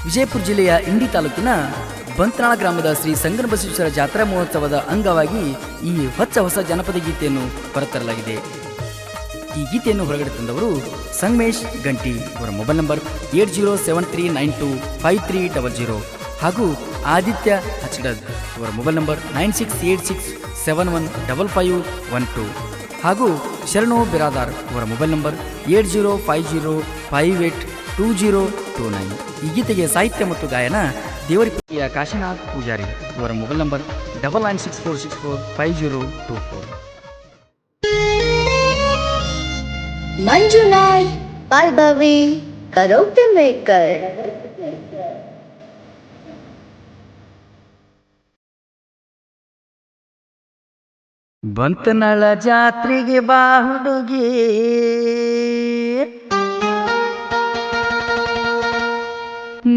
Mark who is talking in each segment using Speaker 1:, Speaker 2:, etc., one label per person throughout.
Speaker 1: ವಿಜಯಪುರ ಜಿಲ್ಲೆಯ ಇಂಡಿ ತಾಲೂಕಿನ ಬಂತನಾಳ ಗ್ರಾಮದ ಶ್ರೀ ಸಂಗನಬಸವೇಶ್ವರ ಜಾತ್ರಾ ಮಹೋತ್ಸವದ ಅಂಗವಾಗಿ ಈ ಹೊಸ ಜನಪದ ಗೀತೆಯನ್ನು ಹೊರತರಲಾಗಿದೆ. ಈ ಗೀತೆಯನ್ನು ಹೊರಗಡೆ ತಂದವರು ಸಂಗಮೇಶ್ ಗಂಟಿ, ಅವರ ಮೊಬೈಲ್ ನಂಬರ್ 8073925300 ಹಾಗೂ ಆದಿತ್ಯ ಹಚ್ಡದ್, ಅವರ ಮೊಬೈಲ್ ನಂಬರ್ 9686715512 ಹಾಗೂ ಶರಣು ಬಿರಾದಾರ್, ಅವರ ಮೊಬೈಲ್ ನಂಬರ್ 8050582029. ಈ ಗೀತೆಗೆ ಸಾಹಿತ್ಯ ಮತ್ತು ಗಾಯನ ದೇವರಿಯ ಕಾಶಿನಾಥ್ ಪೂಜಾರಿ, ಅವರ mobile number 9964645024.
Speaker 2: Manjunath Balbhavi karaoke maker.
Speaker 1: ಬಂತನಳ ಜಾತ್ರೆಗೆ ಬಾ ಹುಡುಗಿ,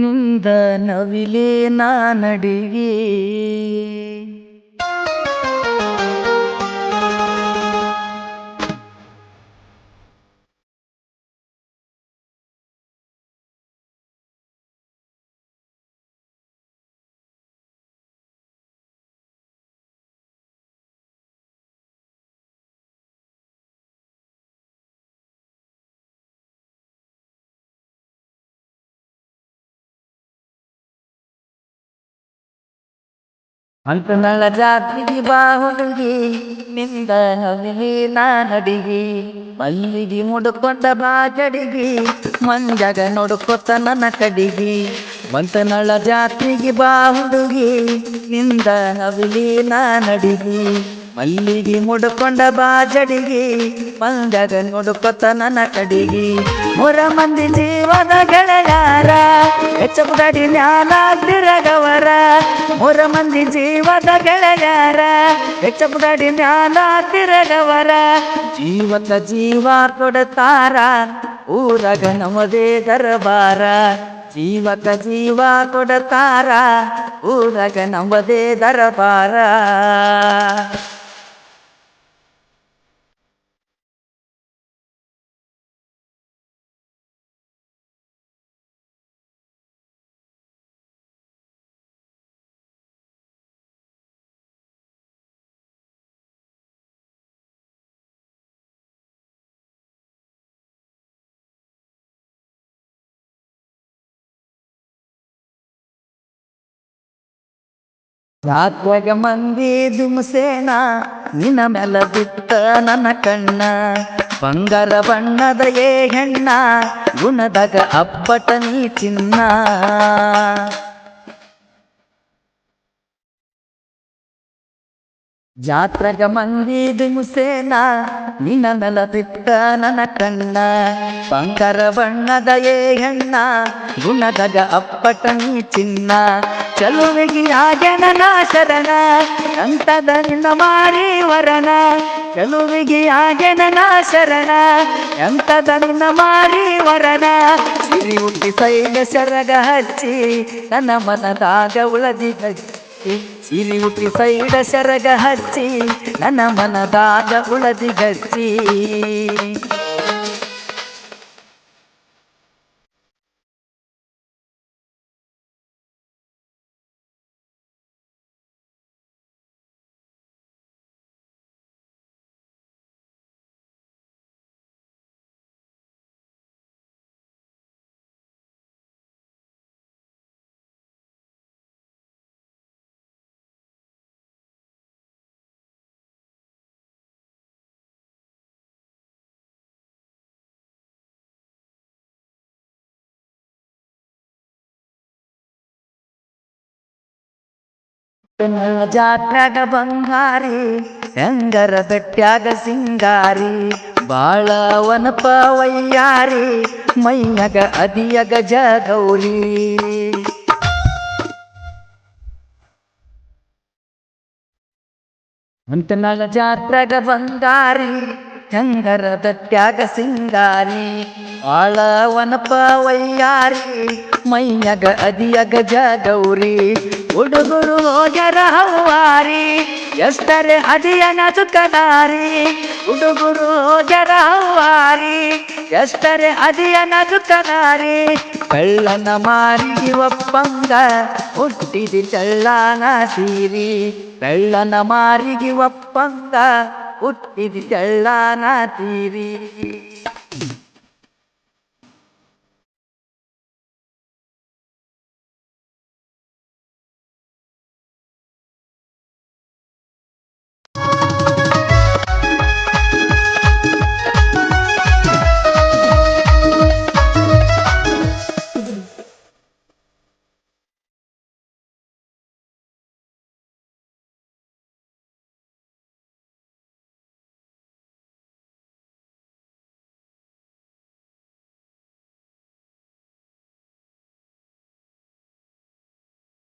Speaker 1: ನಿಂದ ನವಿಲೇ ನಾ ನಡಿಗೆ, ಬಂತನಳ ಜಾತ್ರೆಗೆ ಬಾ ಹುಡುಗಿ, ನಿಂದ ನವಿಲೇ ನಾ ನಡಿಗೆ, ಮಲ್ಲಿಗೆ ಮುಡ್ಕೊಂಡ ಬಾ ಜಡಿಗಿ, ಮಂಜಗ ನೋಡ್ಕೊತ ನನ್ನ ಕಡಿಗಿ. ಬಂತನಳ ಜಾತ್ರೆಗೆ ಬಾ ಹುಡುಗಿ, ನಿಂದ ನವಿಲೇ ನಾ ನಡಿಗಿ, ಮಲ್ಲಿಗೆ ಮುಡ್ಕೊಂಡ ಬಾ ಜಡಿಗಿ, ಮಂಜಗ ನೋಡ್ಕೊತ ನನ್ನ ಕಡಿಗಿ. 3 ಮಂದಿ ಜೀವದ ಗೆಳೆಯಾರ, ಹೆಚ್ಚುಗಡಿ ಜ್ಞಾನ ತಿರಗವರ. 3 ಮಂದಿ ಜೀವದ ಗೆಳೆಯಾರ, ಹೆಚ್ಚುಗಡಿ ಜ್ಞಾನ ತಿರಗವರ. ಜೀವದ ಜೀವ ಕೊಡ್ತಾರ, ಊರಗ ನಮ್ಮದೇ ದರಬಾರ. ಜೀವಕ ಜೀವ ಕೊಡ್ತಾರ, ಊರಗ ನಮ್ಮದೇ ದರಬಾರ. ಜಾತ್ರೆಗ ಮಂದಿ ದುಮ್ಸೇನ, ನಿನ್ನ ಮೆಲ ಬಿಟ್ಟ ನನ್ನ ಕಣ್ಣ. ಬಂಗಾರ ಬಣ್ಣದ ಏ ಹೆಣ್ಣ, ಗುಣದಾಗ ಅಪ್ಪಟ ನೀ ಚಿನ್ನ. ಜಾತ್ರೆಗ ಮಂದಿ ದುಮ್ಸೇನ, ನಿನ್ನ ಮೆಲ ಬಿಟ್ಟ ನನ್ನ ಕಣ್ಣ. ಬಂಗಾರ ಬಣ್ಣದ ಏ ಹೆಣ್ಣ, ಗುಣದಾಗ ಅಪ್ಪಟ ನೀ ಚಿನ್ನ. ಚಲುವಿಗೆ ಆಗ್ಯನ ನಾ ಶರಣ, ಅಂತದ ನಿನ್ನ ಮಾರಿ ವರನ. ಚಲುವಿಗೆ ಆಗ್ಯನ ನಾ ಶರಣ, ಎಂತದ ನಿನ್ನ ಮಾರಿ ವರನ. ಸಿರಿ ಹುಟ್ಟಿ ಸೈಗ ಸೆರಗ ಹಚ್ಚಿ, ನನ್ನ ಮನದಾಗ ಉಳದಿ ಗಚ್ಚಿ. ಸಿರಿ ಹುಟ್ಟಿ ಸೈಡ ಸೆರಗ ಹಚ್ಚಿ, ನನ್ನ ಮನದಾಗ ಉಳದಿ ಗಚ್ಚಿ. ಜಾತ್ಯಾಗ ಬಂಗಾರಿ, ಹೆಂಗರ ಬೆಟ್ಟ್ಯಾಗ ಸಿಂಗಾರಿ, ಬಾಳ ವನಪ ವಯ್ಯಾರಿ, ಮೈಯಗ ಅದಿಯಗ ಜಗೌರಿ. ಬಂತನಳ ಜಾತ್ರೆಗ ಬಂಗಾರಿ, ಹೆಂಗರ ಬೆಟ್ಟ್ಯಾಗ ಸಿಂಗಾರಿ, ಬಾಳ ವನಪ ವಯ್ಯಾರಿ, ಮೈಯಗ ಅದಿಯಗ ಜಗೌರಿ. ಹುಡುಗರು ಹೋಗ್ಯಾರ ಹವ್ವಾರಿ, ಎಷ್ಟರೆ ಅದಿಯನ ಸುಖದಾರಿ. ಹುಡುಗರು ಹೋಗ್ಯಾರ ಹವ್ವಾರಿ, ಎಷ್ಟರೆ ಅದಿಯ ನಗುತ್ತನಾರಿ ಕಳ್ಳನ ಮಾರಿ ಒಪ್ಪಂಗ ಹುಟ್ಟಿದಿ ಚಳ್ಳಾನ ತೀರಿ ಕಳ್ಳನ ಮಾರಿಗೆ ಒಪ್ಪಂಗ ಹುಟ್ಟಿದಿ ಚಳ್ಳಾನ ತೀರಿ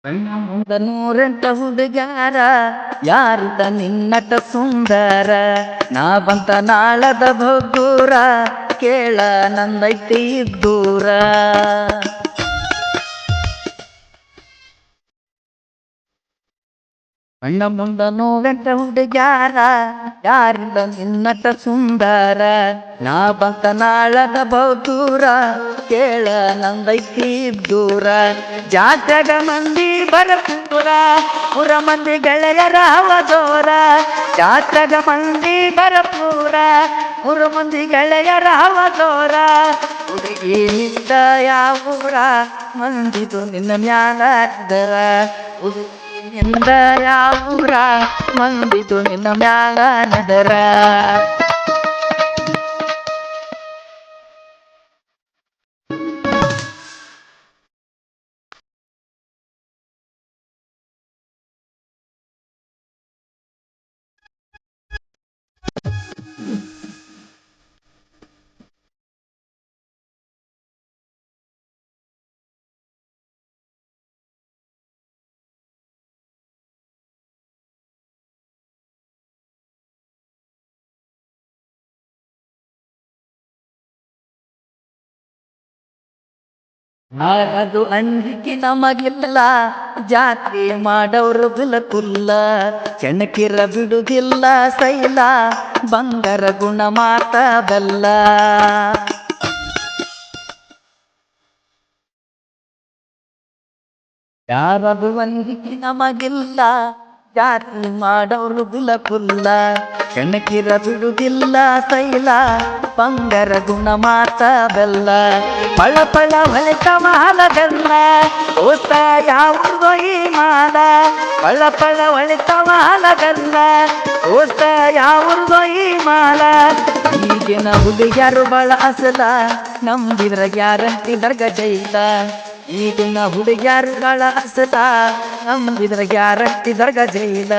Speaker 1: ಕಣ್ಣ ಮುಂದ ನೂರೆಂಟ ಹುಡುಗಾರ ಯಾರಿದ ನಿನ್ನಟ ಸುಂದರ ನಾ ಬಂತ ನಾಳದ ಬಗ್ಗೂರ ಕೇಳ ನಂದೈತಿ ಇದ್ದೂರ ಕಣ್ಣ ಮುಂದ ನೂರೆಂಟ ಹುಡುಗಾರ ಯಾರಿದ ನಿನ್ನಟ ಸುಂದರ ನಾ ಬಂತ ನಾಳದ ಬಗ್ಗೂರ ಕೇಳ ನಂದೈತಿ ಇದ್ದೂರ ಜಾತ್ರೆಗ ಮಂದಿ ಬರಪೂರ ಪುರ ಮಂದಿ ಗೆಳೆಯರ ಅವದೋರ ಜಾತ್ರೆಗ ಮಂದಿ ಬರಪೂರ ಪುರ ಮಂದಿ ಗೆಳೆಯರ ಅವದೋರ ಹುಡುಗಿ ನಿಂದ ಯಾವೂರ ಮಂದಿದು ನಿನ್ನ ಮ್ಯಾಲದರ ಹುಡುಗಿನಿಂದ ಯಾವೂರ ಮಂದಿದು ನಿನ್ನ ಮ್ಯಾಲದರ ಅದು ಅಂಜಿಕೆ ನಮಗಿಲ್ಲ ಜಾತ್ರೆ ಮಾಡೋರು ಬಿಲಕುಲ್ಲ ಕೆಣಕಿರ ಬಿಡುದಿಲ್ಲ ಸೈಲ ಬಂಗಾರ ಗುಣ ಮಾತ ಬೆಲ್ಲ ಯಾರದು ಅಂಜಿಕೆ ನಮಗಿಲ್ಲ ಜಾತ್ರೆ ಮಾಡೋರು ಬಿಲಕುಲ್ಲ ಕೆಣಕಿರ ಬಿಡುದಿಲ್ಲ ಸೈಲ ಬಂಗಾರ ಗುಣ ಮಾತ ಬೆಲ್ಲ ಪಳ ಪಳ ಹೊಳೆತ ಮಾಲಗಲ್ಲ ಓತ ಯಾವುದೋ ಈ ಮಾಲ ಪಳ ಪಳ ಹೊಳೆತ ಮಾಲಗಲ್ಲ ಓತ ಯಾವುದೋ ಈ ಮಾಲ ಈಗಿನ ಹುಡುಗ್ಯಾರು ಬಳ ಅಸಲ ನಂಬಿದ್ರ ಗ್ಯಾರಂಟಿ ದರ್ಗ ಜೈಲ ಈಗಿನ ಹುಡುಗ್ಯಾರು ಬಳ ಅಸಲ ನಂಬಿದ್ರ ಗ್ಯಾರಂಟಿ ದರ್ಗ ಜೈಲ